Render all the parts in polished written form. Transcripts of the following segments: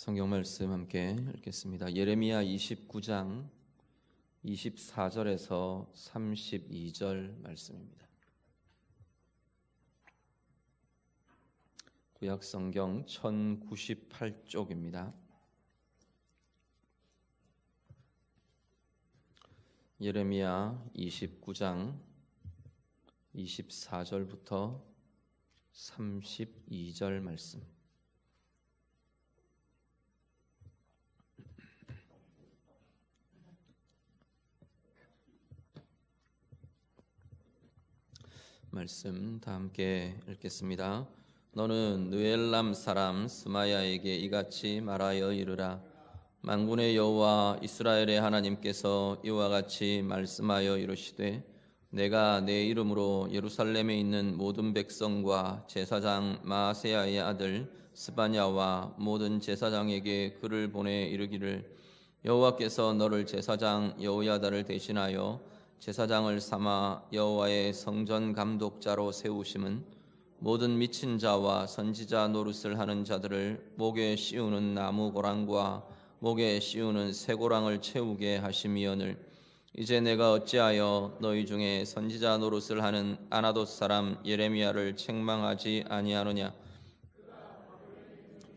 성경 말씀 함께 읽겠습니다. 예레미야 29장 24절에서 32절 말씀입니다. 구약 성경 1098쪽입니다. 예레미야 29장 24절부터 32절 말씀. 말씀 다 함께 읽겠습니다. 너는 느엘람 사람 스마야에게 이같이 말하여 이르라. 만군의 여호와 이스라엘의 하나님께서 이와 같이 말씀하여 이르시되 내가 내 이름으로 예루살렘에 있는 모든 백성과 제사장 마아세야의 아들 스바냐와 모든 제사장에게 글을 보내 이르기를 여호와께서 너를 제사장 여호야다를 대신하여 제사장을 삼아 여호와의 성전 감독자로 세우심은 모든 미친 자와 선지자 노릇을 하는 자들을 목에 씌우는 나무 고랑과 목에 씌우는 쇠고랑을 채우게 하심이오늘 이제 내가 어찌하여 너희 중에 선지자 노릇을 하는 아나돗 사람 예레미야를 책망하지 아니하느냐.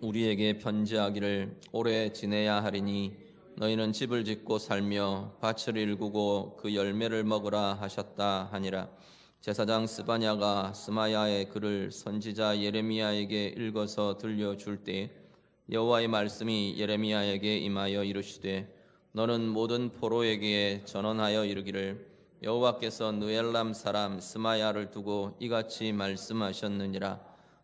우리에게 편지하기를 오래 지내야 하리니 너희는 집을 짓고 살며 밭을 일구고 그 열매를 먹으라 하셨다 하니라. 제사장 스바냐가 스마야의 글을 선지자 예레미야에게 읽어서 들려줄 때 여호와의 말씀이 예레미야에게 임하여 이르시되 너는 모든 포로에게 전언하여 이르기를 여호와께서 느엘람 사람 스마야를 두고 이같이 말씀하셨느니라.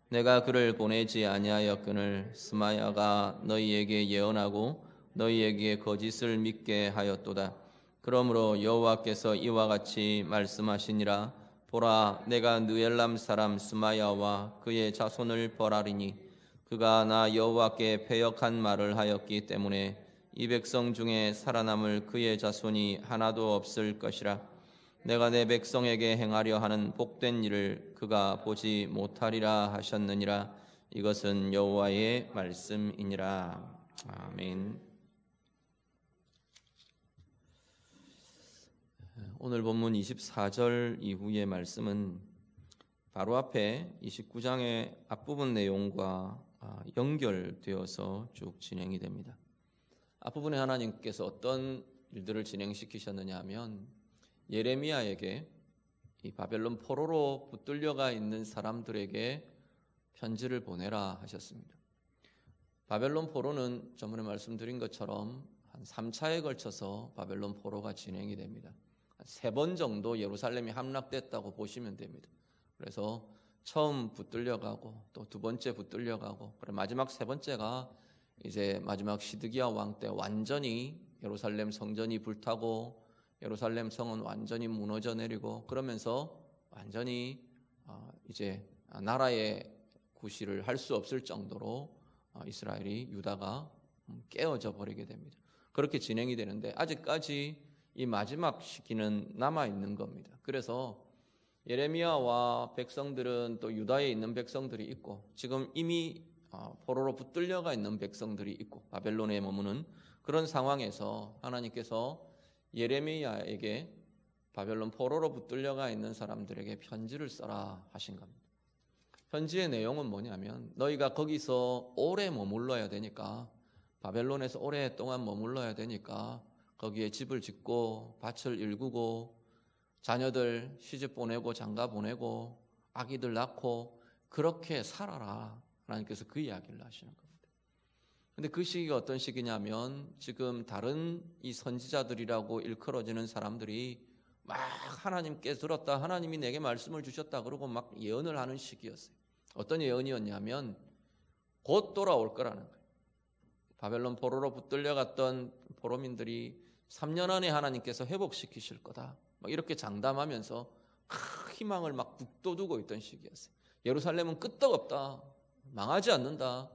내가 그를 보내지 아니하였거늘 스마야가 너희에게 예언하고 너희에게 거짓을 믿게 하였도다. 그러므로 여호와께서 이와 같이 말씀하시니라. 보라, 내가 느엘람 사람 스마야와 그의 자손을 벌하리니 그가 나 여호와께 패역한 말을 하였기 때문에 이 백성 중에 살아남을 그의 자손이 하나도 없을 것이라. 내가 내 백성에게 행하려 하는 복된 일을 그가 보지 못하리라 하셨느니라. 이것은 여호와의 말씀이니라. 아멘. 오늘 본문 24절 이후의 말씀은 바로 앞에 29장의 앞부분 내용과 연결되어서 쭉 진행이 됩니다. 앞부분에 하나님께서 어떤 일들을 진행시키셨느냐 하면 예레미야에게 이 바벨론 포로로 붙들려가 있는 사람들에게 편지를 보내라 하셨습니다. 바벨론 포로는 저번에 말씀드린 것처럼 한 3차에 걸쳐서 바벨론 포로가 진행이 됩니다. 3번 정도 예루살렘이 함락됐다고 보시면 됩니다. 그래서 처음 붙들려가고 또 두 번째 붙들려가고 그리고 마지막 3번째가 이제 마지막 시드기야 왕 때 완전히 예루살렘 성전이 불타고 예루살렘 성은 완전히 무너져 내리고 그러면서 완전히 이제 나라의 구실을 할 수 없을 정도로 이스라엘이 유다가 깨어져 버리게 됩니다. 그렇게 진행이 되는데 아직까지 이 마지막 시기는 남아있는 겁니다. 그래서 예레미야와 백성들은 또 유다에 있는 백성들이 있고 지금 이미 포로로 붙들려가 있는 백성들이 있고 바벨론에 머무는 그런 상황에서 하나님께서 예레미야에게 바벨론 포로로 붙들려가 있는 사람들에게 편지를 써라 하신 겁니다. 편지의 내용은 뭐냐면 너희가 거기서 오래 머물러야 되니까 바벨론에서 오랫동안 머물러야 되니까 거기에 집을 짓고 밭을 일구고 자녀들 시집 보내고 장가 보내고 아기들 낳고 그렇게 살아라. 하나님께서 그 이야기를 하시는 겁니다. 근데 그 시기가 어떤 시기냐면 지금 다른 이 선지자들이라고 일컬어지는 사람들이 막 하나님께 들었다. 하나님이 내게 말씀을 주셨다. 그러고 막 예언을 하는 시기였어요. 어떤 예언이었냐면 곧 돌아올 거라는 거예요. 바벨론 포로로 붙들려갔던 포로민들이 3년 안에 하나님께서 회복시키실 거다. 막 이렇게 장담하면서 희망을 막 북돋우고 있던 시기였어요. 예루살렘은 끄떡없다. 망하지 않는다.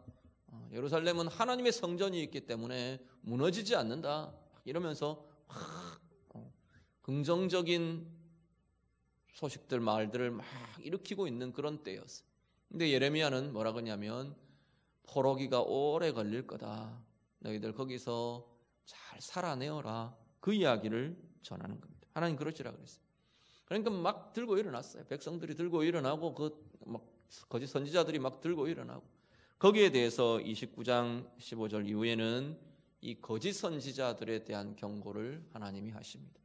예루살렘은 하나님의 성전이 있기 때문에 무너지지 않는다. 이러면서 긍정적인 소식들, 말들을 막 일으키고 있는 그런 때였어요. 근데 예레미야는 뭐라고 하냐면 포로기가 오래 걸릴 거다. 너희들 거기서 잘 살아내어라. 그 이야기를 전하는 겁니다. 하나님 그러시라 그랬어요. 그러니까 막 들고 일어났어요. 백성들이 들고 일어나고 막 거짓 선지자들이 막 들고 일어나고, 거기에 대해서 29장 15절 이후에는 이 거짓 선지자들에 대한 경고를 하나님이 하십니다.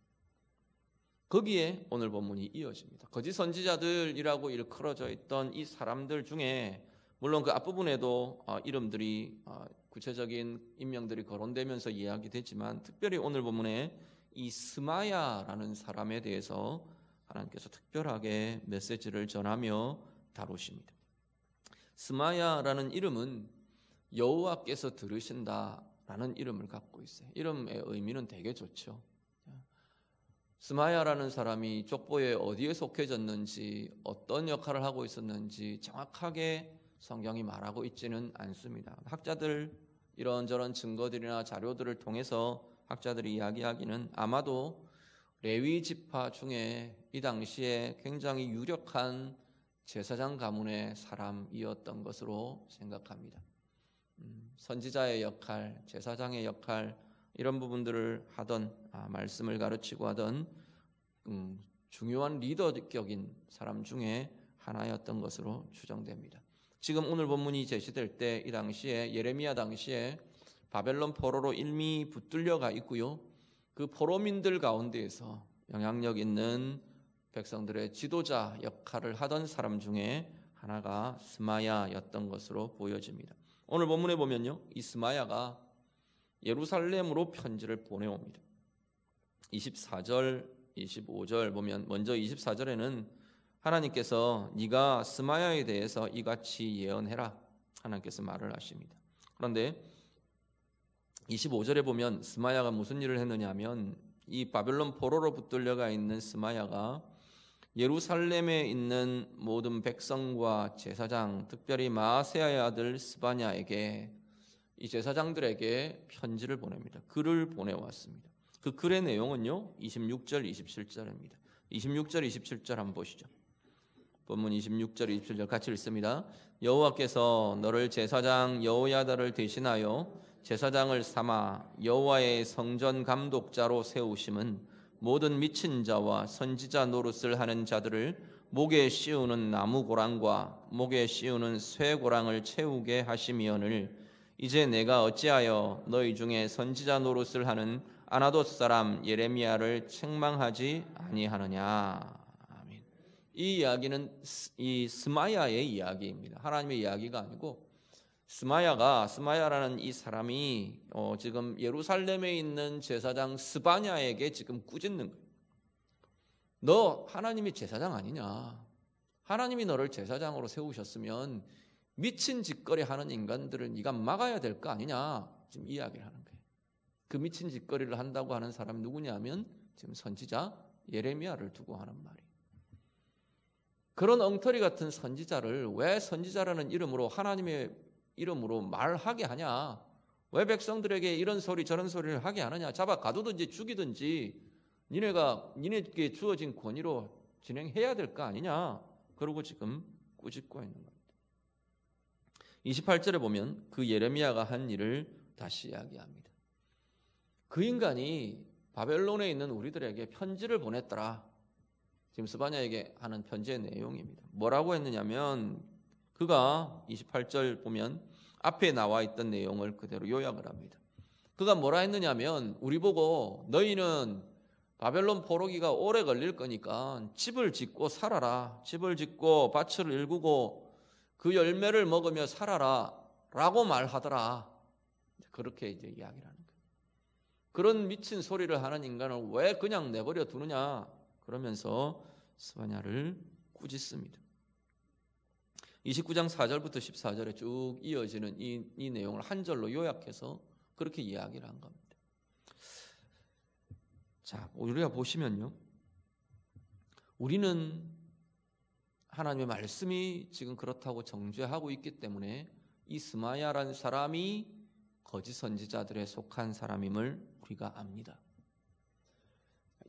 거기에 오늘 본문이 이어집니다. 거짓 선지자들이라고 일컬어져 있던 이 사람들 중에 물론 그 앞부분에도 이름들이 구체적인 인명들이 거론되면서 이야기되지만, 특별히 오늘 본문에 이 스마야라는 사람에 대해서 하나님께서 특별하게 메시지를 전하며 다루십니다. 스마야라는 이름은 여호와께서 들으신다라는 이름을 갖고 있어요. 이름의 의미는 되게 좋죠. 스마야라는 사람이 족보에 어디에 속해졌는지, 어떤 역할을 하고 있었는지 정확하게 성경이 말하고 있지는 않습니다. 학자들 이런저런 증거들이나 자료들을 통해서 학자들이 이야기하기는 아마도 레위 지파 중에 이 당시에 굉장히 유력한 제사장 가문의 사람이었던 것으로 생각합니다. 선지자의 역할, 제사장의 역할, 이런 부분들을 하던, 말씀을 가르치고 하던 중요한 리더격인 사람 중에 하나였던 것으로 추정됩니다. 지금 오늘 본문이 제시될 때 이 당시에 예레미야 당시에 바벨론 포로로 이미 붙들려가 있고요. 그 포로민들 가운데에서 영향력 있는 백성들의 지도자 역할을 하던 사람 중에 하나가 스마야였던 것으로 보여집니다. 오늘 본문에 보면요, 이 스마야가 예루살렘으로 편지를 보내옵니다. 24절, 25절 보면, 먼저 24절에는 하나님께서 네가 스마야에 대해서 이같이 예언해라, 하나님께서 말을 하십니다. 그런데 25절에 보면 스마야가 무슨 일을 했느냐 하면, 이 바벨론 포로로 붙들려가 있는 스마야가 예루살렘에 있는 모든 백성과 제사장, 특별히 마아세야의 아들 스바냐에게, 이 제사장들에게 편지를 보냅니다. 글을 보내왔습니다. 그 글의 내용은요, 26절, 27절입니다. 26절, 27절 한번 보시죠. 본문 26절, 27절 같이 읽습니다. 여호와께서 너를 제사장 여호야다를 대신하여 제사장을 삼아 여호와의 성전 감독자로 세우심은 모든 미친 자와 선지자 노릇을 하는 자들을 목에 씌우는 나무 고랑과 목에 씌우는 쇠 고랑을 채우게 하심이오늘 이제 내가 어찌하여 너희 중에 선지자 노릇을 하는 아나돗 사람 예레미야를 책망하지 아니하느냐. 아멘. 이 이야기는 이 스마야의 이야기입니다. 하나님의 이야기가 아니고, 스마야라는 이 사람이 지금 예루살렘에 있는 제사장 스바냐에게 지금 꾸짖는 거예요. 너 하나님이 제사장 아니냐? 하나님이 너를 제사장으로 세우셨으면 미친 짓거리 하는 인간들을 네가 막아야 될 거 아니냐? 지금 이야기를 하는 거예요. 그 미친 짓거리를 한다고 하는 사람이 누구냐면 지금 선지자 예레미야를 두고 하는 말이에요. 그런 엉터리 같은 선지자를 왜 선지자라는 이름으로, 하나님의 이름으로 말하게 하냐? 왜 백성들에게 이런 소리 저런 소리를 하게 하느냐? 잡아 가두든지 죽이든지 니네에게 주어진 권위로 진행해야 될 거 아니냐? 그러고 지금 꾸짖고 있는 겁니다. 28절에 보면 그 예레미야가 한 일을 다시 이야기합니다. 그 인간이 바벨론에 있는 우리들에게 편지를 보냈더라. 지금 스바냐에게 하는 편지의 내용입니다. 뭐라고 했느냐면, 그가 28절 보면 앞에 나와 있던 내용을 그대로 요약을 합니다. 그가 뭐라 했느냐면, 우리 보고 너희는 바벨론 포로기가 오래 걸릴 거니까 집을 짓고 살아라. 집을 짓고 밭을 일구고 그 열매를 먹으며 살아라 라고 말하더라. 그렇게 이제 이야기를 하는 거예요. 그런 미친 소리를 하는 인간을 왜 그냥 내버려 두느냐, 그러면서 스바냐를 꾸짖습니다. 29장 4절부터 14절에 쭉 이어지는 이 내용을 한 절로 요약해서 그렇게 이야기를 한 겁니다. 자, 우리가 보시면요, 우리는 하나님의 말씀이 지금 그렇다고 정죄하고 있기 때문에 이 스마야라는 사람이 거짓 선지자들에 속한 사람임을 우리가 압니다.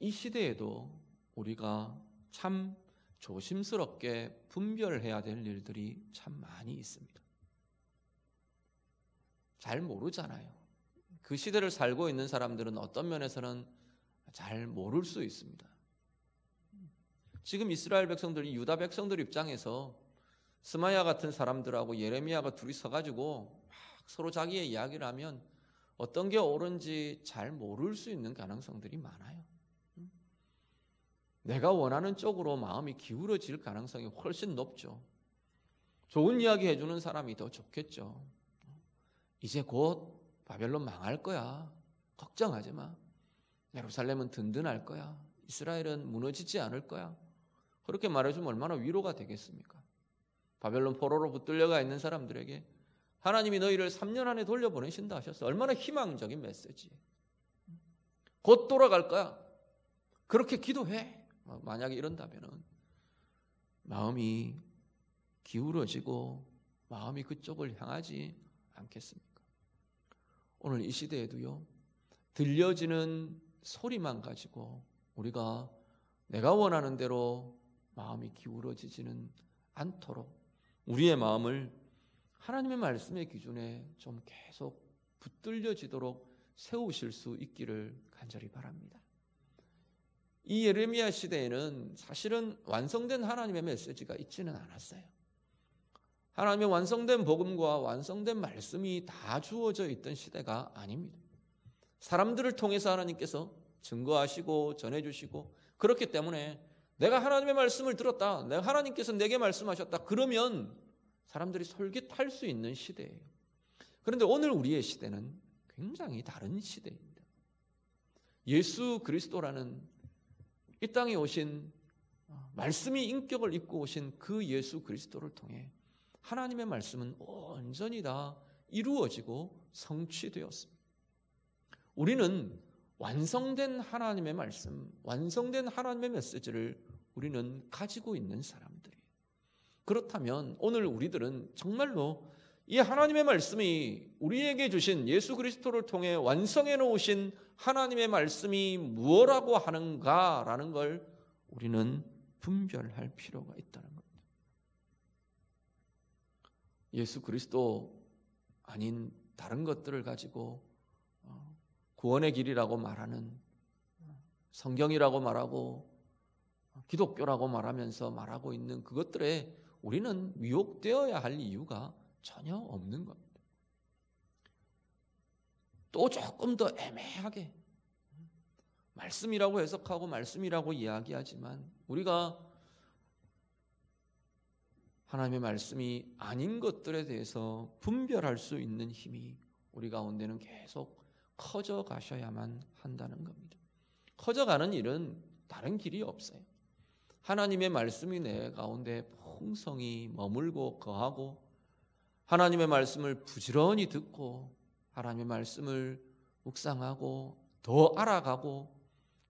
이 시대에도 우리가 참 조심스럽게 분별해야 될 일들이 참 많이 있습니다. 잘 모르잖아요. 그 시대를 살고 있는 사람들은 어떤 면에서는 잘 모를 수 있습니다. 지금 이스라엘 백성들이 유다 백성들 입장에서 스마야 같은 사람들하고 예레미야가 둘이 서가지고 막 서로 자기의 이야기를 하면 어떤 게 옳은지 잘 모를 수 있는 가능성들이 많아요. 내가 원하는 쪽으로 마음이 기울어질 가능성이 훨씬 높죠. 좋은 이야기 해주는 사람이 더 좋겠죠. 이제 곧 바벨론 망할 거야. 걱정하지 마. 예루살렘은 든든할 거야. 이스라엘은 무너지지 않을 거야. 그렇게 말해주면 얼마나 위로가 되겠습니까? 바벨론 포로로 붙들려가 있는 사람들에게 하나님이 너희를 3년 안에 돌려보내신다 하셨어. 얼마나 희망적인 메시지. 곧 돌아갈 거야. 그렇게 기도해. 만약에 이런다면 마음이 기울어지고 마음이 그쪽을 향하지 않겠습니까? 오늘 이 시대에도요, 들려지는 소리만 가지고 우리가 내가 원하는 대로 마음이 기울어지지는 않도록 우리의 마음을 하나님의 말씀의 기준에 좀 계속 붙들려지도록 세우실 수 있기를 간절히 바랍니다. 이 예레미야 시대에는 사실은 완성된 하나님의 메시지가 있지는 않았어요. 하나님의 완성된 복음과 완성된 말씀이 다 주어져 있던 시대가 아닙니다. 사람들을 통해서 하나님께서 증거하시고 전해주시고, 그렇기 때문에 내가 하나님의 말씀을 들었다, 내가 하나님께서 내게 말씀하셨다, 그러면 사람들이 솔깃할 수 있는 시대예요. 그런데 오늘 우리의 시대는 굉장히 다른 시대입니다. 예수 그리스도라는 이 땅에 오신, 말씀이 인격을 입고 오신 그 예수 그리스도를 통해 하나님의 말씀은 온전히 다 이루어지고 성취되었습니다. 우리는 완성된 하나님의 말씀, 완성된 하나님의 메시지를 우리는 가지고 있는 사람들이에요. 그렇다면 오늘 우리들은 정말로 이 하나님의 말씀이 우리에게 주신 예수 그리스도를 통해 완성해 놓으신 하나님의 말씀이 무엇라고 하는가라는 걸 우리는 분별할 필요가 있다는 겁니다. 예수 그리스도 아닌 다른 것들을 가지고 구원의 길이라고 말하는, 성경이라고 말하고 기독교라고 말하면서 말하고 있는 그것들에 우리는 미혹되어야 할 이유가 전혀 없는 겁니다. 또 조금 더 애매하게 말씀이라고 해석하고 말씀이라고 이야기하지만 우리가 하나님의 말씀이 아닌 것들에 대해서 분별할 수 있는 힘이 우리 가운데는 계속 커져 가셔야만 한다는 겁니다. 커져가는 일은 다른 길이 없어요. 하나님의 말씀이 내 가운데 풍성히 머물고 거하고, 하나님의 말씀을 부지런히 듣고 하나님의 말씀을 묵상하고 더 알아가고,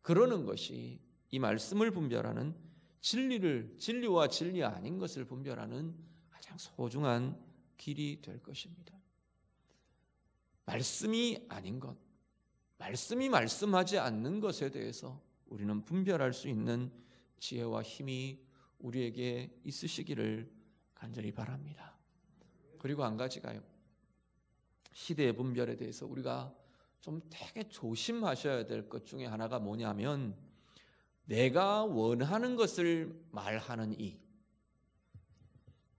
그러는 것이 이 말씀을 분별하는, 진리와 진리 아닌 것을 분별하는 가장 소중한 길이 될 것입니다. 말씀이 아닌 것, 말씀이 말씀하지 않는 것에 대해서 우리는 분별할 수 있는 지혜와 힘이 우리에게 있으시기를 간절히 바랍니다. 그리고 한 가지가요, 시대의 분별에 대해서 우리가 좀 되게 조심하셔야 될 것 중에 하나가 뭐냐면, 내가 원하는 것을 말하는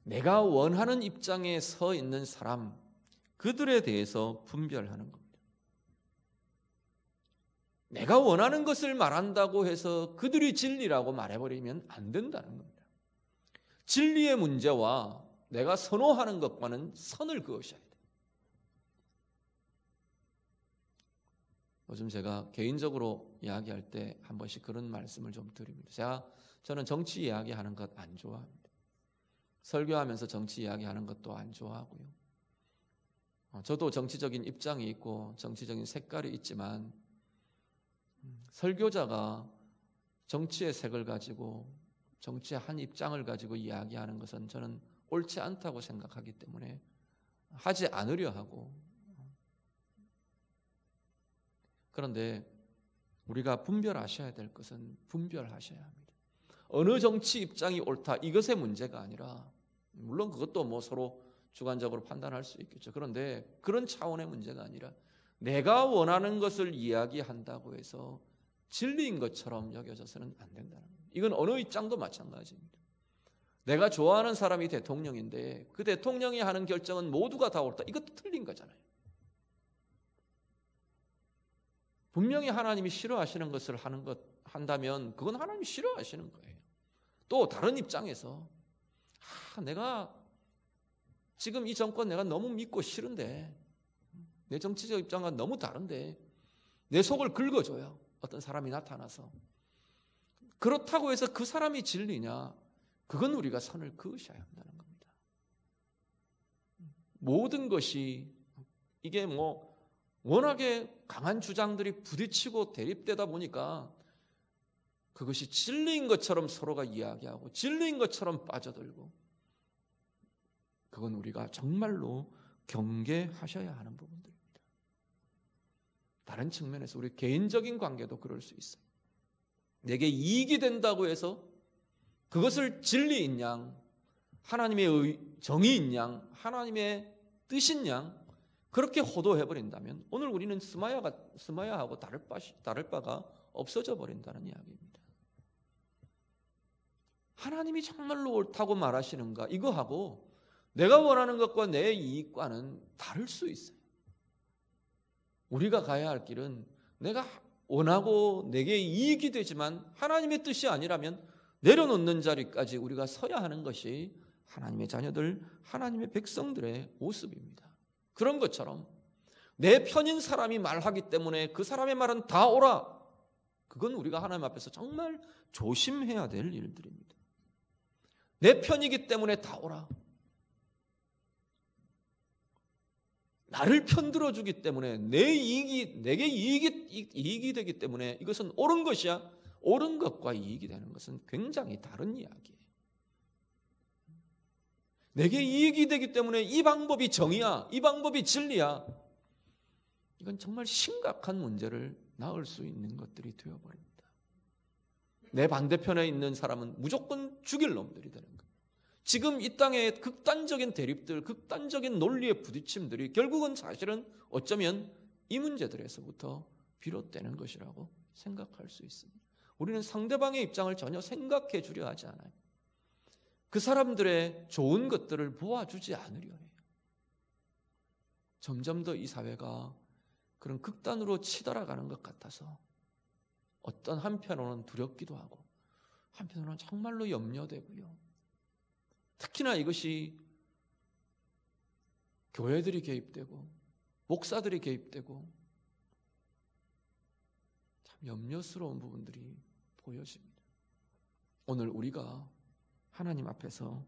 내가 원하는 입장에 서 있는 사람, 그들에 대해서 분별하는 겁니다. 내가 원하는 것을 말한다고 해서 그들이 진리라고 말해버리면 안 된다는 겁니다. 진리의 문제와 내가 선호하는 것과는 선을 그으셔야 돼요. 요즘 제가 개인적으로 이야기할 때 한 번씩 그런 말씀을 좀 드립니다. 저는 정치 이야기하는 것 안 좋아합니다. 설교하면서 정치 이야기하는 것도 안 좋아하고요. 저도 정치적인 입장이 있고 정치적인 색깔이 있지만, 설교자가 정치의 색을 가지고 정치의 한 입장을 가지고 이야기하는 것은 저는 옳지 않다고 생각하기 때문에 하지 않으려 하고, 그런데 우리가 분별하셔야 될 것은 분별하셔야 합니다. 어느 정치 입장이 옳다, 이것의 문제가 아니라, 물론 그것도 서로 주관적으로 판단할 수 있겠죠. 그런데 그런 차원의 문제가 아니라 내가 원하는 것을 이야기한다고 해서 진리인 것처럼 여겨져서는 안 된다는 거예요. 이건 어느 입장도 마찬가지입니다. 내가 좋아하는 사람이 대통령인데 그 대통령이 하는 결정은 모두가 다 옳다. 이것도 틀린 거잖아요. 분명히 하나님이 싫어하시는 것을 한다면 그건 하나님이 싫어하시는 거예요. 또 다른 입장에서 내가 지금 이 정권 내가 너무 믿고 싫은데 내 정치적 입장과 너무 다른데 내 속을 긁어줘요. 어떤 사람이 나타나서. 그렇다고 해서 그 사람이 진리냐? 그건 우리가 선을 그으셔야 한다는 겁니다. 모든 것이 이게 워낙에 강한 주장들이 부딪히고 대립되다 보니까 그것이 진리인 것처럼 서로가 이야기하고 진리인 것처럼 빠져들고 그건 우리가 정말로 경계하셔야 하는 부분들입니다. 다른 측면에서 우리 개인적인 관계도 그럴 수 있어요. 내게 이익이 된다고 해서 그것을 진리인 양, 하나님의 정의인 양, 하나님의 뜻인 양 그렇게 호도해버린다면 오늘 우리는 스마야하고 다를 바가 없어져 버린다는 이야기입니다. 하나님이 정말로 옳다고 말하시는가? 이거하고 내가 원하는 것과 내 이익과는 다를 수 있어요. 우리가 가야 할 길은 내가 원하고 내게 이익이 되지만 하나님의 뜻이 아니라면 내려놓는 자리까지 우리가 서야 하는 것이 하나님의 자녀들, 하나님의 백성들의 모습입니다. 그런 것처럼 내 편인 사람이 말하기 때문에 그 사람의 말은 다 옳아. 그건 우리가 하나님 앞에서 정말 조심해야 될 일들입니다. 내 편이기 때문에 다 옳아. 나를 편들어주기 때문에 내게 이익이 되기 때문에 이것은 옳은 것이야. 옳은 것과 이익이 되는 것은 굉장히 다른 이야기예요. 내게 이익이 되기 때문에 이 방법이 정의야, 이 방법이 진리야. 이건 정말 심각한 문제를 낳을 수 있는 것들이 되어버립니다. 내 반대편에 있는 사람은 무조건 죽일 놈들이 되는 거예요. 지금 이 땅의 극단적인 대립들, 극단적인 논리의 부딪힘들이 결국은 사실은 어쩌면 이 문제들에서부터 비롯되는 것이라고 생각할 수 있습니다. 우리는 상대방의 입장을 전혀 생각해 주려 하지 않아요. 그 사람들의 좋은 것들을 보아주지 않으려 해요. 점점 더 이 사회가 그런 극단으로 치달아가는 것 같아서 어떤 한편으로는 두렵기도 하고 한편으로는 정말로 염려되고요. 특히나 이것이 교회들이 개입되고 목사들이 개입되고 참 염려스러운 부분들이 보여집니다. 오늘 우리가 하나님 앞에서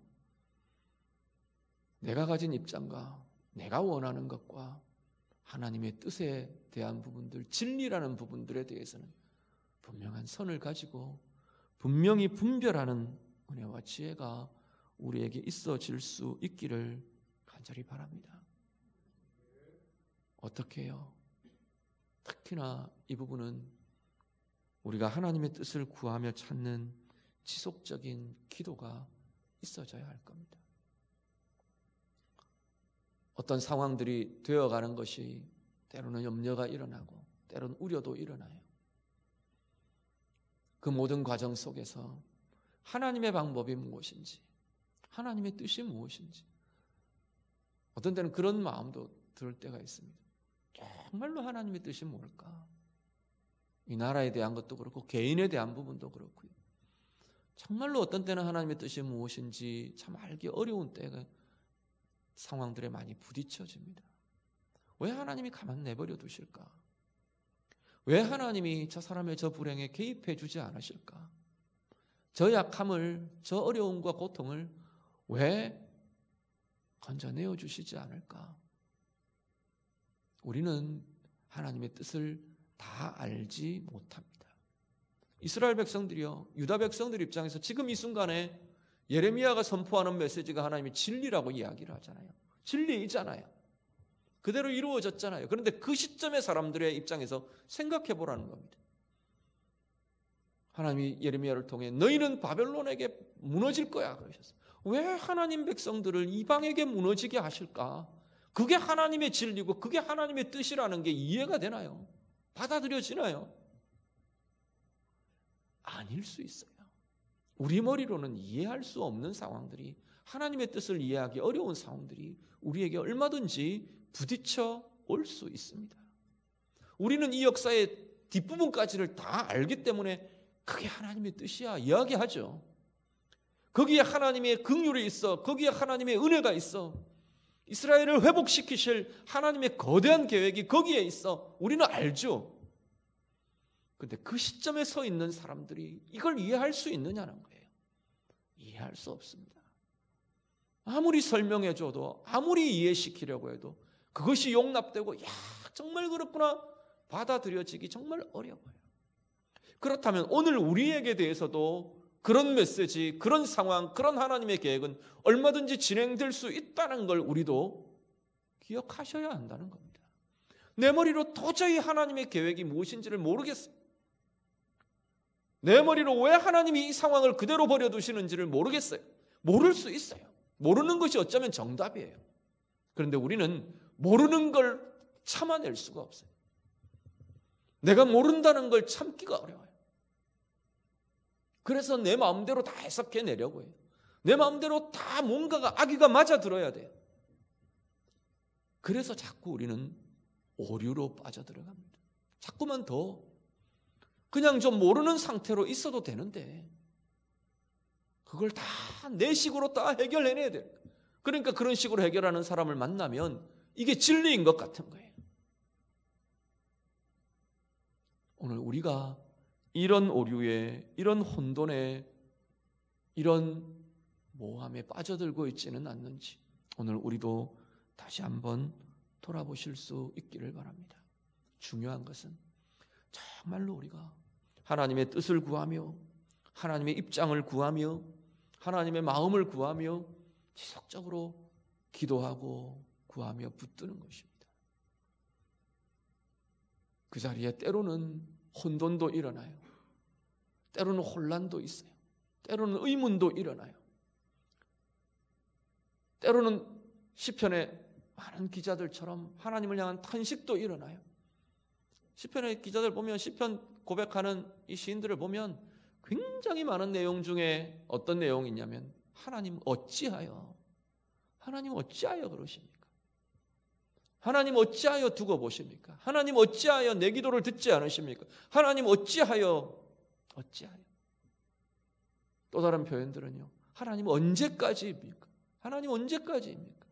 내가 가진 입장과 내가 원하는 것과 하나님의 뜻에 대한 부분들, 진리라는 부분들에 대해서는 분명한 선을 가지고 분명히 분별하는 은혜와 지혜가 우리에게 있어질 수 있기를 간절히 바랍니다. 어떻게 해요? 특히나 이 부분은 우리가 하나님의 뜻을 구하며 찾는 지속적인 기도가 있어져야 할 겁니다. 어떤 상황들이 되어가는 것이 때로는 염려가 일어나고 때로는 우려도 일어나요. 그 모든 과정 속에서 하나님의 방법이 무엇인지, 하나님의 뜻이 무엇인지, 어떤 때는 그런 마음도 들 때가 있습니다. 정말로 하나님의 뜻이 뭘까? 이 나라에 대한 것도 그렇고 개인에 대한 부분도 그렇고요. 정말로 어떤 때는 하나님의 뜻이 무엇인지 참 알기 어려운 때가 상황들에 많이 부딪혀집니다. 왜 하나님이 가만 내버려 두실까? 왜 하나님이 저 사람의 저 불행에 개입해 주지 않으실까? 저 약함을, 저 어려움과 고통을 왜 건져내어 주시지 않을까? 우리는 하나님의 뜻을 다 알지 못합니다. 이스라엘 백성들이요, 유다 백성들 입장에서 지금 이 순간에 예레미야가 선포하는 메시지가 하나님의 진리라고 이야기를 하잖아요. 진리이잖아요. 그대로 이루어졌잖아요. 그런데 그 시점의 사람들의 입장에서 생각해 보라는 겁니다. 하나님이 예레미야를 통해 너희는 바벨론에게 무너질 거야 그러셨어요. 왜 하나님 백성들을 이방에게 무너지게 하실까? 그게 하나님의 진리고 그게 하나님의 뜻이라는 게 이해가 되나요? 받아들여지나요? 아닐 수 있어요. 우리 머리로는 이해할 수 없는 상황들이, 하나님의 뜻을 이해하기 어려운 상황들이 우리에게 얼마든지 부딪혀 올 수 있습니다. 우리는 이 역사의 뒷부분까지를 다 알기 때문에 그게 하나님의 뜻이야 이야기하죠. 거기에 하나님의 긍휼이 있어, 거기에 하나님의 은혜가 있어, 이스라엘을 회복시키실 하나님의 거대한 계획이 거기에 있어. 우리는 알죠. 그런데 그 시점에 서 있는 사람들이 이걸 이해할 수 있느냐는 거예요. 이해할 수 없습니다. 아무리 설명해줘도, 아무리 이해시키려고 해도 그것이 용납되고, 야, 정말 그렇구나, 받아들여지기 정말 어려워요. 그렇다면 오늘 우리에게 대해서도 그런 메시지, 그런 상황, 그런 하나님의 계획은 얼마든지 진행될 수 있다는 걸 우리도 기억하셔야 한다는 겁니다. 내 머리로 도저히 하나님의 계획이 무엇인지를 모르겠어요. 내 머리로 왜 하나님이 이 상황을 그대로 버려두시는지를 모르겠어요. 모를 수 있어요. 모르는 것이 어쩌면 정답이에요. 그런데 우리는 모르는 걸 참아낼 수가 없어요. 내가 모른다는 걸 참기가 어려워요. 그래서 내 마음대로 다 해석해내려고 해요. 내 마음대로 다 뭔가가 악의가 맞아 들어야 돼요. 그래서 자꾸 우리는 오류로 빠져들어갑니다. 자꾸만 더 그냥 좀 모르는 상태로 있어도 되는데 그걸 다 내 식으로 다 해결해내야 돼요. 그러니까 그런 식으로 해결하는 사람을 만나면 이게 진리인 것 같은 거예요. 오늘 우리가 이런 오류에, 이런 혼돈에, 이런 모함에 빠져들고 있지는 않는지 오늘 우리도 다시 한번 돌아보실 수 있기를 바랍니다. 중요한 것은 정말로 우리가 하나님의 뜻을 구하며, 하나님의 입장을 구하며, 하나님의 마음을 구하며 지속적으로 기도하고 구하며 붙드는 것입니다. 그 자리에 때로는 혼돈도 일어나요. 때로는 혼란도 있어요. 때로는 의문도 일어나요. 때로는 시편의 많은 기자들처럼 하나님을 향한 탄식도 일어나요. 시편의 기자들 보면, 시편 고백하는 이 시인들을 보면 굉장히 많은 내용 중에 어떤 내용이 있냐면 하나님 어찌하여 그러십니까? 하나님 어찌하여 두고 보십니까? 하나님 어찌하여 내 기도를 듣지 않으십니까? 하나님 어찌하여 또 다른 표현들은요, 하나님 언제까지입니까? 하나님 언제까지입니까?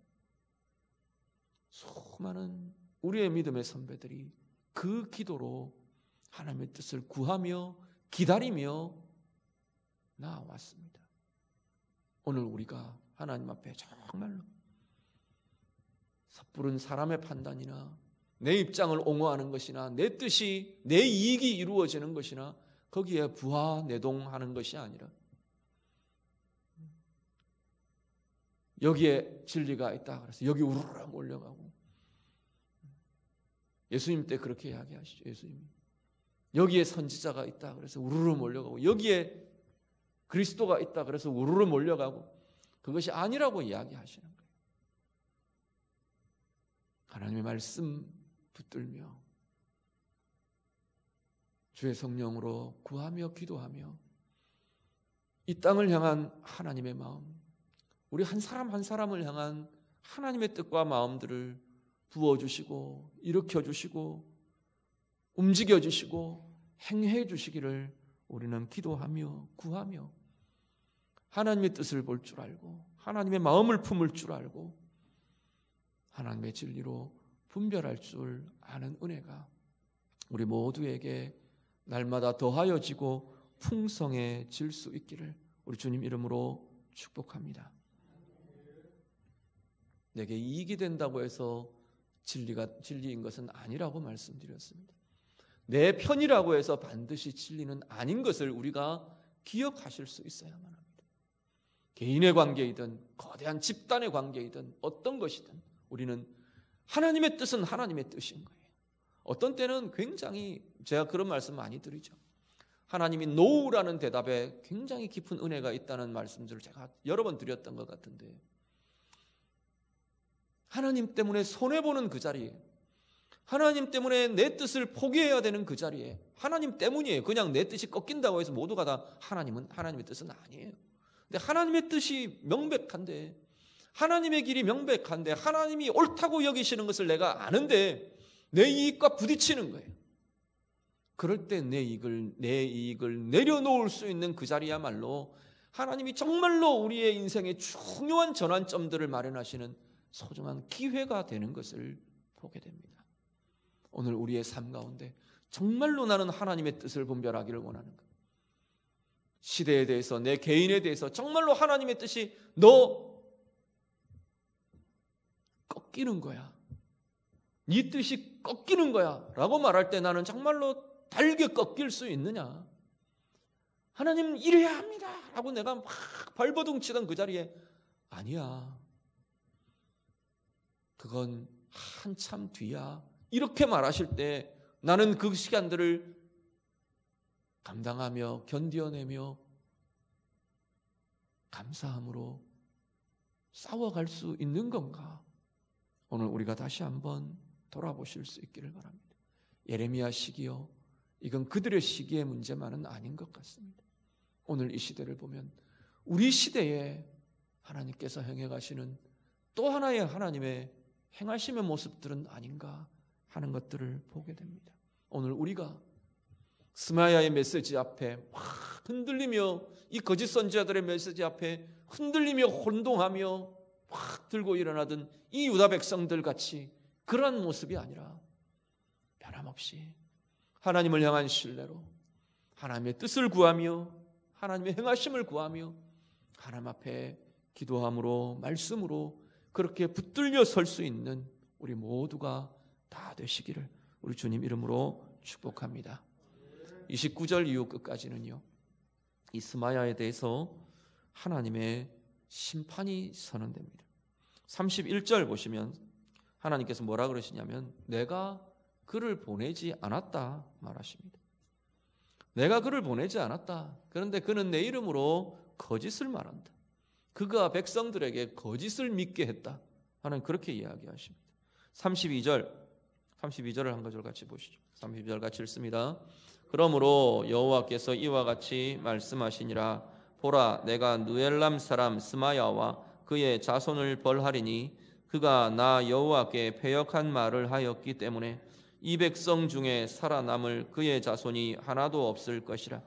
수많은 우리의 믿음의 선배들이 그 기도로 하나님의 뜻을 구하며 기다리며 나아왔습니다. 오늘 우리가 하나님 앞에 정말로 섣부른 사람의 판단이나 내 입장을 옹호하는 것이나 내 뜻이, 내 이익이 이루어지는 것이나 거기에 부하내동하는 것이 아니라 여기에 진리가 있다 그래서 여기 우르르 몰려가고, 예수님 때 그렇게 이야기하시죠. 예수님이 여기에 선지자가 있다 그래서 우르르 몰려가고, 여기에 그리스도가 있다 그래서 우르르 몰려가고, 그것이 아니라고 이야기하시는 거예요. 하나님의 말씀 붙들며 주의 성령으로 구하며 기도하며 이 땅을 향한 하나님의 마음, 우리 한 사람 한 사람을 향한 하나님의 뜻과 마음들을 부어주시고 일으켜주시고 움직여주시고 행해주시기를 우리는 기도하며 구하며 하나님의 뜻을 볼 줄 알고 하나님의 마음을 품을 줄 알고 하나님의 진리로 분별할 줄 아는 은혜가 우리 모두에게 날마다 더하여지고 풍성해질 수 있기를 우리 주님 이름으로 축복합니다. 내게 이익이 된다고 해서 진리인 것은 아니라고 말씀드렸습니다. 내 편이라고 해서 반드시 진리는 아닌 것을 우리가 기억하실 수 있어야만 합니다. 개인의 관계이든 거대한 집단의 관계이든 어떤 것이든 우리는 하나님의 뜻은 하나님의 뜻인 거예요. 어떤 때는 굉장히 제가 그런 말씀 많이 드리죠. 하나님이 노우라는 대답에 굉장히 깊은 은혜가 있다는 말씀들을 제가 여러 번 드렸던 것 같은데, 하나님 때문에 손해보는 그 자리에, 하나님 때문에 내 뜻을 포기해야 되는 그 자리에, 하나님 때문이에요. 그냥 내 뜻이 꺾인다고 해서 모두가 다 하나님의 뜻은 아니에요. 근데 하나님의 뜻이 명백한데, 하나님의 길이 명백한데, 하나님이 옳다고 여기시는 것을 내가 아는데 내 이익과 부딪히는 거예요. 그럴 때 내 이익을 내려놓을 수 있는 그 자리야말로 하나님이 정말로 우리의 인생의 중요한 전환점들을 마련하시는 소중한 기회가 되는 것을 보게 됩니다. 오늘 우리의 삶 가운데 정말로 나는 하나님의 뜻을 분별하기를 원하는 것, 시대에 대해서, 내 개인에 대해서 정말로 하나님의 뜻이 너 꺾이는 거야, 네 뜻이 꺾이는 거야 라고 말할 때 나는 정말로 달게 꺾일 수 있느냐? 하나님 이래야 합니다 라고 내가 막 발버둥치던 그 자리에 아니야, 그건 한참 뒤야, 이렇게 말하실 때 나는 그 시간들을 감당하며 견뎌내며 감사함으로 싸워갈 수 있는 건가? 오늘 우리가 다시 한번 돌아보실 수 있기를 바랍니다. 예레미야 시기요, 이건 그들의 시기의 문제만은 아닌 것 같습니다. 오늘 이 시대를 보면 우리 시대에 하나님께서 행해가시는 또 하나의 하나님의 행하심의 모습들은 아닌가 하는 것들을 보게 됩니다. 오늘 우리가 스마야의 메시지 앞에 확 흔들리며, 이 거짓 선지자들의 메시지 앞에 흔들리며 혼동하며 확 들고 일어나던 이 유다 백성들 같이 그러한 모습이 아니라 변함없이 하나님을 향한 신뢰로 하나님의 뜻을 구하며 하나님의 행하심을 구하며 하나님 앞에 기도함으로 말씀으로 그렇게 붙들려 설 수 있는 우리 모두가 다 되시기를 우리 주님 이름으로 축복합니다. 29절 이후 끝까지는요, 이 스마야에 대해서 하나님의 심판이 선언됩니다. 31절 보시면 하나님께서 뭐라 그러시냐면 내가 그를 보내지 않았다 말하십니다. 내가 그를 보내지 않았다. 그런데 그는 내 이름으로 거짓을 말한다. 그가 백성들에게 거짓을 믿게 했다. 하나님 그렇게 이야기하십니다. 32절을 한 구절 같이 보시죠. 32절 같이 읽습니다. 그러므로 여호와께서 이와 같이 말씀하시니라. 보라, 내가 누엘람 사람 스마야와 그의 자손을 벌하리니 그가 나 여호와께 패역한 말을 하였기 때문에 이 백성 중에 살아남을 그의 자손이 하나도 없을 것이라.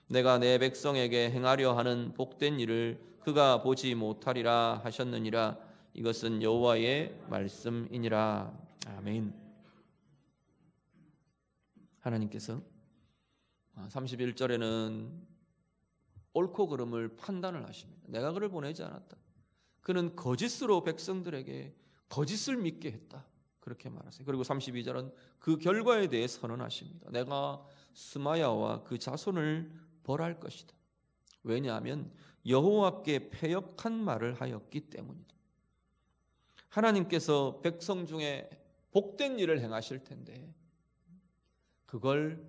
내가 내 백성에게 행하려 하는 복된 일을 그가 보지 못하리라 하셨느니라. 이것은 여호와의 말씀이니라. 아멘. 하나님께서 31절에는 옳고 그름을 판단을 하십니다. 내가 그를 보내지 않았다. 그는 거짓으로 백성들에게 거짓을 믿게 했다. 그렇게 말하세요. 그리고 32절은 그 결과에 대해 선언하십니다. 내가 스마야와 그 자손을 벌할 것이다. 왜냐하면 여호와께 패역한 말을 하였기 때문이다. 하나님께서 백성 중에 복된 일을 행하실 텐데 그걸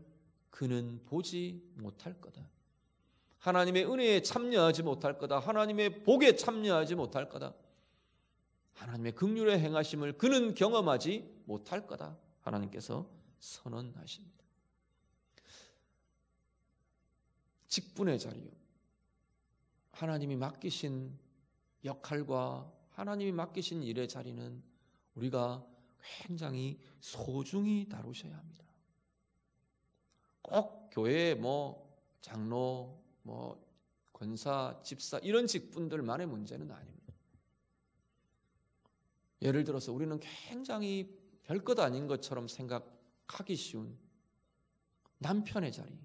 그는 보지 못할 거다. 하나님의 은혜에 참여하지 못할 거다. 하나님의 복에 참여하지 못할 거다. 하나님의 긍휼의 행하심을 그는 경험하지 못할 거다. 하나님께서 선언하십니다. 직분의 자리요, 하나님이 맡기신 역할과 하나님이 맡기신 일의 자리는 우리가 굉장히 소중히 다루셔야 합니다. 꼭 교회에 장로, 권사, 집사 이런 직분들만의 문제는 아닙니다. 예를 들어서 우리는 굉장히 별것 아닌 것처럼 생각하기 쉬운 남편의 자리,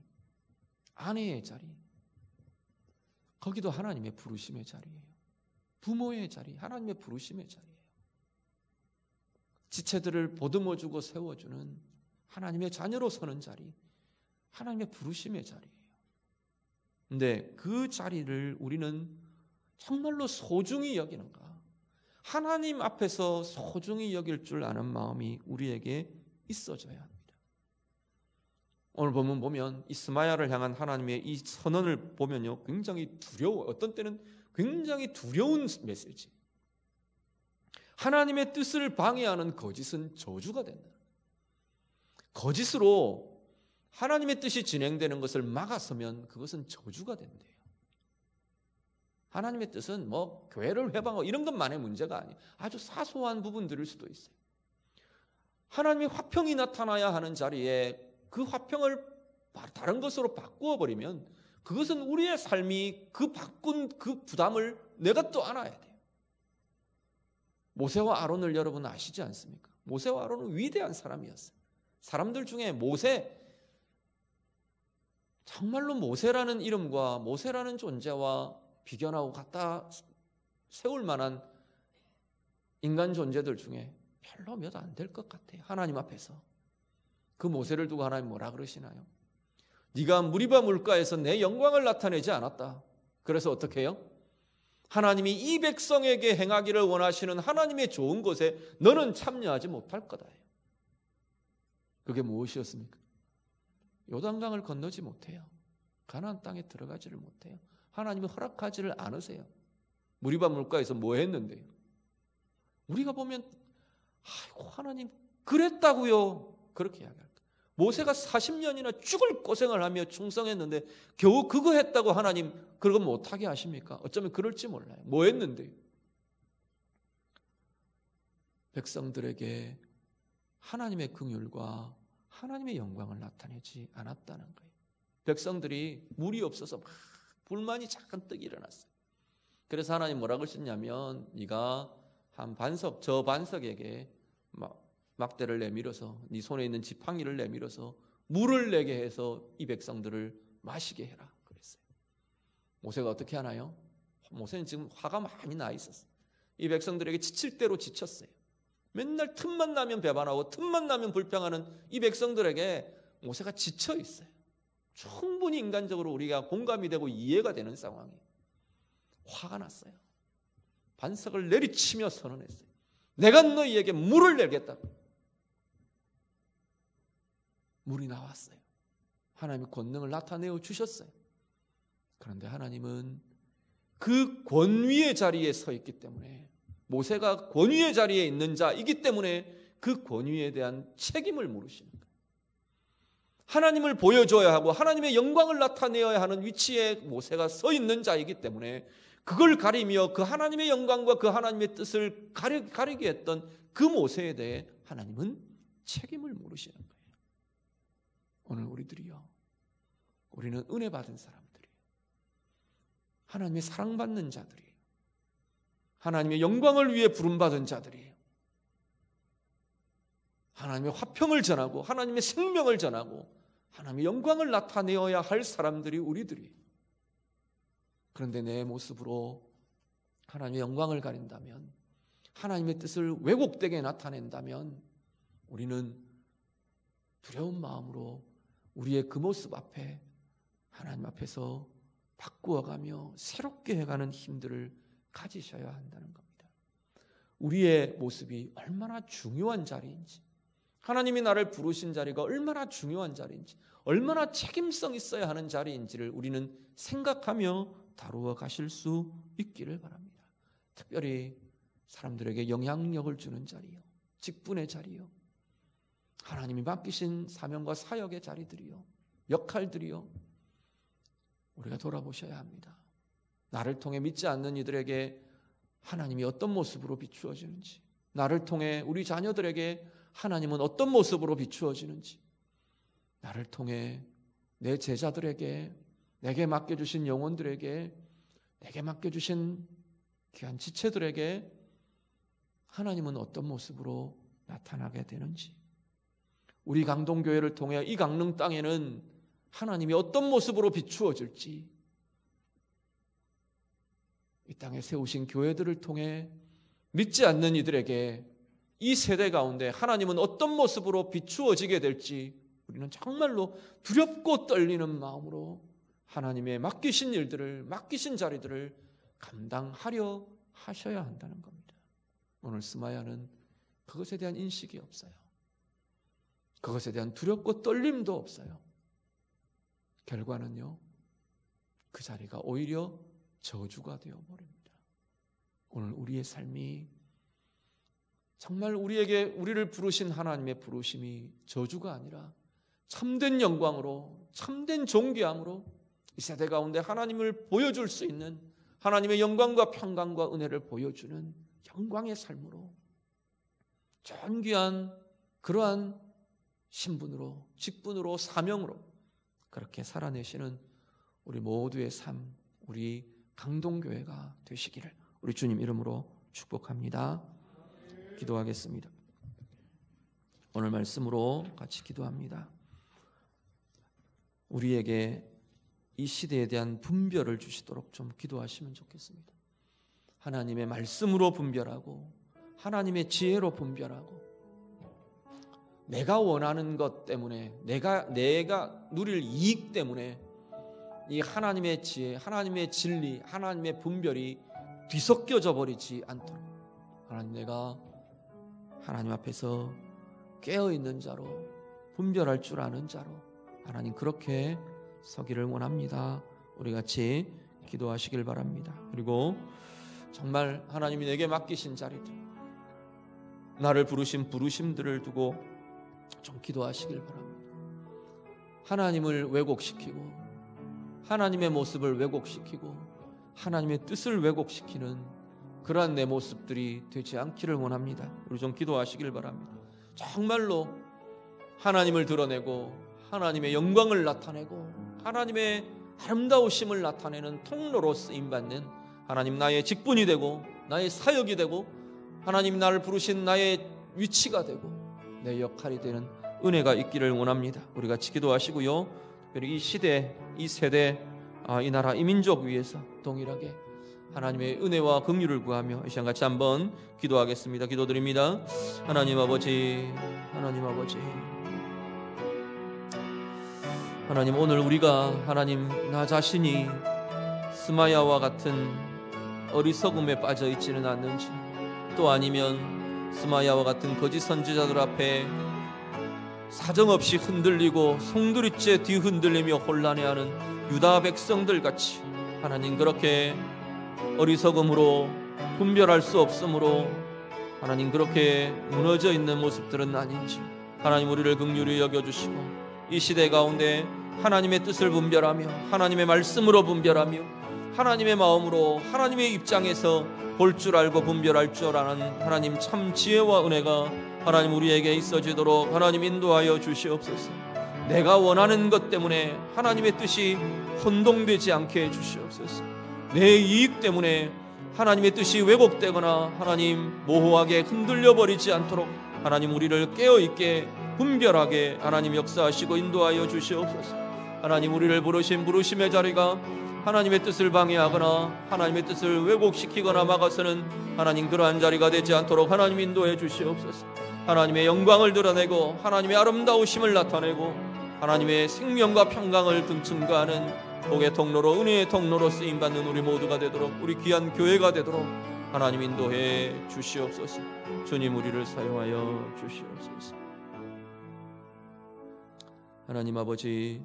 아내의 자리, 거기도 하나님의 부르심의 자리예요. 부모의 자리, 하나님의 부르심의 자리예요. 지체들을 보듬어주고 세워주는 하나님의 자녀로 서는 자리, 하나님의 부르심의 자리예요. 근데 그 자리를 우리는 정말로 소중히 여기는가? 하나님 앞에서 소중히 여길 줄 아는 마음이 우리에게 있어져야 합니다. 오늘 본문 보면 이 스마야를 향한 하나님의 이 선언을 보면요, 굉장히 두려워. 어떤 때는 굉장히 두려운 메시지. 하나님의 뜻을 방해하는 거짓은 저주가 된다. 거짓으로 하나님의 뜻이 진행되는 것을 막아서면 그것은 저주가 된대요. 하나님의 뜻은 뭐 교회를 회방하고 이런 것만의 문제가 아니에요. 아주 사소한 부분들일 수도 있어요. 하나님의 화평이 나타나야 하는 자리에 그 화평을 다른 것으로 바꾸어 버리면 그것은 우리의 삶이 그 바꾼 그 부담을 내가 또 안아야 돼요. 모세와 아론을 여러분 아시지 않습니까? 모세와 아론은 위대한 사람이었어요. 사람들 중에 모세, 정말로 모세라는 이름과 모세라는 존재와 비견하고 갖다 세울 만한 인간 존재들 중에 별로 몇 안 될 것 같아요. 하나님 앞에서. 그 모세를 두고 하나님 뭐라 그러시나요? 네가 무리바 물가에서 내 영광을 나타내지 않았다. 그래서 어떻게 해요? 하나님이 이 백성에게 행하기를 원하시는 하나님의 좋은 것에 너는 참여하지 못할 거다. 그게 무엇이었습니까? 요단강을 건너지 못해요. 가나안 땅에 들어가지를 못해요. 하나님이 허락하지를 않으세요. 무리바 물가에서 뭐 했는데요? 우리가 보면 아이고 하나님 그랬다고요. 그렇게 이야기할까? 모세가 40년이나 죽을 고생을 하며 충성했는데 겨우 그거 했다고 하나님 그거 못하게 하십니까? 어쩌면 그럴지 몰라요. 뭐 했는데요? 백성들에게 하나님의 긍휼과 하나님의 영광을 나타내지 않았다는 거예요. 백성들이 물이 없어서 막 불만이 잔뜩 일어났어요. 그래서 하나님 뭐라고 하셨냐면 네가 한 반석, 저 반석에게 막대를 내밀어서 네 손에 있는 지팡이를 내밀어서 물을 내게 해서 이 백성들을 마시게 해라 그랬어요. 모세가 어떻게 하나요? 모세는 지금 화가 많이 나 있었어요. 이 백성들에게 지칠 대로 지쳤어요. 맨날 틈만 나면 배반하고 틈만 나면 불평하는 이 백성들에게 모세가 지쳐 있어요. 충분히 인간적으로 우리가 공감이 되고 이해가 되는 상황이 화가 났어요. 반석을 내리치며 선언했어요. 내가 너희에게 물을 내겠다. 물이 나왔어요. 하나님의 권능을 나타내어 주셨어요. 그런데 하나님은 그 권위의 자리에 서 있기 때문에 모세가 권위의 자리에 있는 자이기 때문에 그 권위에 대한 책임을 물으시는 거예요. 하나님을 보여줘야 하고 하나님의 영광을 나타내어야 하는 위치에 모세가 서 있는 자이기 때문에 그걸 가리며 그 하나님의 영광과 그 하나님의 뜻을 가리게 했던 그 모세에 대해 하나님은 책임을 물으시는 거예요. 오늘 우리는 은혜 받은 사람들이에요. 하나님의 사랑받는 자들이에요. 하나님의 영광을 위해 부름받은 자들이에요. 하나님의 화평을 전하고 하나님의 생명을 전하고 하나님의 영광을 나타내어야 할 사람들이 우리들이에요. 그런데 내 모습으로 하나님의 영광을 가린다면, 하나님의 뜻을 왜곡되게 나타낸다면 우리는 두려운 마음으로 우리의 그 모습 앞에 하나님 앞에서 바꾸어가며 새롭게 해가는 힘들을 가지셔야 한다는 겁니다. 우리의 모습이 얼마나 중요한 자리인지, 하나님이 나를 부르신 자리가 얼마나 중요한 자리인지, 얼마나 책임성 있어야 하는 자리인지를 우리는 생각하며 다루어 가실 수 있기를 바랍니다. 특별히 사람들에게 영향력을 주는 자리요, 직분의 자리요, 하나님이 맡기신 사명과 사역의 자리들이요, 역할들이요, 우리가 돌아보셔야 합니다. 나를 통해 믿지 않는 이들에게 하나님이 어떤 모습으로 비추어지는지, 나를 통해 우리 자녀들에게 하나님은 어떤 모습으로 비추어지는지, 나를 통해 내 제자들에게, 내게 맡겨주신 영혼들에게, 내게 맡겨주신 귀한 지체들에게 하나님은 어떤 모습으로 나타나게 되는지, 우리 강동교회를 통해 이 강릉 땅에는 하나님이 어떤 모습으로 비추어질지, 이 땅에 세우신 교회들을 통해 믿지 않는 이들에게 이 세대 가운데 하나님은 어떤 모습으로 비추어지게 될지 우리는 정말로 두렵고 떨리는 마음으로 하나님의 맡기신 일들을, 맡기신 자리들을 감당하려 하셔야 한다는 겁니다. 오늘 스마야는 그것에 대한 인식이 없어요. 그것에 대한 두렵고 떨림도 없어요. 결과는요, 그 자리가 오히려 저주가 되어버립니다. 오늘 우리의 삶이 정말 우리를 부르신 하나님의 부르심이 저주가 아니라 참된 영광으로, 참된 존귀함으로 이 세대 가운데 하나님을 보여줄 수 있는, 하나님의 영광과 평강과 은혜를 보여주는 영광의 삶으로, 존귀한 그러한 신분으로, 직분으로, 사명으로 그렇게 살아내시는 우리 모두의 삶, 우리 강동교회가 되시기를 우리 주님 이름으로 축복합니다. 기도하겠습니다. 오늘 말씀으로 같이 기도합니다. 우리에게 이 시대에 대한 분별을 주시도록 좀 기도하시면 좋겠습니다. 하나님의 말씀으로 분별하고, 하나님의 지혜로 분별하고, 내가 원하는 것 때문에, 내가 누릴 이익 때문에 이 하나님의 지혜, 하나님의 진리, 하나님의 분별이 뒤섞여져 버리지 않도록 하나님, 내가 하나님 앞에서 깨어있는 자로, 분별할 줄 아는 자로 하나님 그렇게 서기를 원합니다. 우리 같이 기도하시길 바랍니다. 그리고 정말 하나님이 내게 맡기신 자리들, 나를 부르신 부르심들을 두고 좀 기도하시길 바랍니다. 하나님을 왜곡시키고, 하나님의 모습을 왜곡시키고, 하나님의 뜻을 왜곡시키는 그러한 내 모습들이 되지 않기를 원합니다. 우리 좀 기도하시길 바랍니다. 정말로 하나님을 드러내고, 하나님의 영광을 나타내고, 하나님의 아름다우심을 나타내는 통로로 쓰임받는 하나님, 나의 직분이 되고, 나의 사역이 되고, 하나님 나를 부르신 나의 위치가 되고, 내 역할이 되는 은혜가 있기를 원합니다. 우리 같이 기도하시고요, 특별히 이 시대, 이 세대, 이 나라, 이 민족 위해서 동일하게 하나님의 은혜와 긍휼을 구하며 이 시간 같이 한번 기도하겠습니다. 기도드립니다. 하나님 아버지, 하나님 아버지, 하나님, 오늘 우리가 하나님 나 자신이 스마야와 같은 어리석음에 빠져 있지는 않는지, 또 아니면 스마야와 같은 거짓 선지자들 앞에 사정없이 흔들리고 송두리째 뒤흔들리며 혼란해하는 유다 백성들 같이 하나님 그렇게 어리석음으로 분별할 수 없으므로 하나님 그렇게 무너져 있는 모습들은 아닌지 하나님 우리를 긍휼히 여겨주시고, 이 시대 가운데 하나님의 뜻을 분별하며, 하나님의 말씀으로 분별하며, 하나님의 마음으로 하나님의 입장에서 볼 줄 알고 분별할 줄 아는 하나님 참 지혜와 은혜가 하나님 우리에게 있어지도록 하나님 인도하여 주시옵소서. 내가 원하는 것 때문에 하나님의 뜻이 혼동되지 않게 해주시옵소서. 내 이익 때문에 하나님의 뜻이 왜곡되거나 하나님 모호하게 흔들려 버리지 않도록 하나님 우리를 깨어있게 분별하게 하나님 역사하시고 인도하여 주시옵소서. 하나님 우리를 부르신 부르심의 자리가 하나님의 뜻을 방해하거나 하나님의 뜻을 왜곡시키거나 막아서는 하나님 그러한 자리가 되지 않도록 하나님 인도해 주시옵소서. 하나님의 영광을 드러내고 하나님의 아름다우심을 나타내고 하나님의 생명과 평강을 증가하는 복의 통로로, 은혜의 통로로 쓰임받는 우리 모두가 되도록, 우리 귀한 교회가 되도록 하나님 인도해 주시옵소서. 주님 우리를 사용하여 주시옵소서. 하나님 아버지,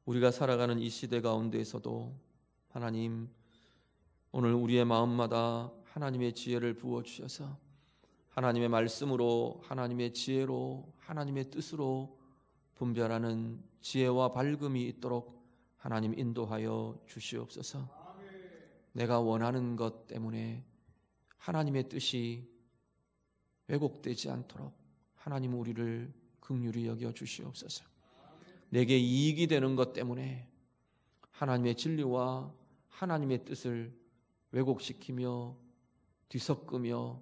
우리가 살아가는 이 시대 가운데에서도 하나님 오늘 우리의 마음마다 하나님의 지혜를 부어주셔서 하나님의 말씀으로, 하나님의 지혜로, 하나님의 뜻으로 분별하는 지혜와 밝음이 있도록 하나님 인도하여 주시옵소서. 내가 원하는 것 때문에 하나님의 뜻이 왜곡되지 않도록 하나님 우리를 긍휼히 여겨 주시옵소서. 내게 이익이 되는 것 때문에 하나님의 진리와 하나님의 뜻을 왜곡시키며 뒤섞으며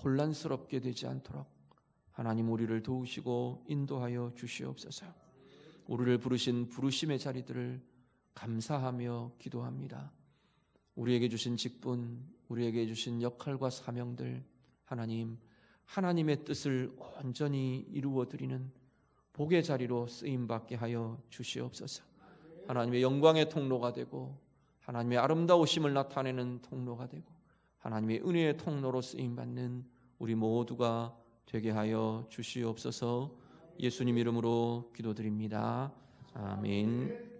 혼란스럽게 되지 않도록 하나님 우리를 도우시고 인도하여 주시옵소서. 우리를 부르신 부르심의 자리들을 감사하며 기도합니다. 우리에게 주신 직분, 우리에게 주신 역할과 사명들 하나님, 하나님의 뜻을 온전히 이루어드리는 복의 자리로 쓰임받게 하여 주시옵소서. 하나님의 영광의 통로가 되고 하나님의 아름다우심을 나타내는 통로가 되고 하나님의 은혜의 통로로 쓰임받는 우리 모두가 되게 하여 주시옵소서. 예수님 이름으로 기도드립니다. 아멘.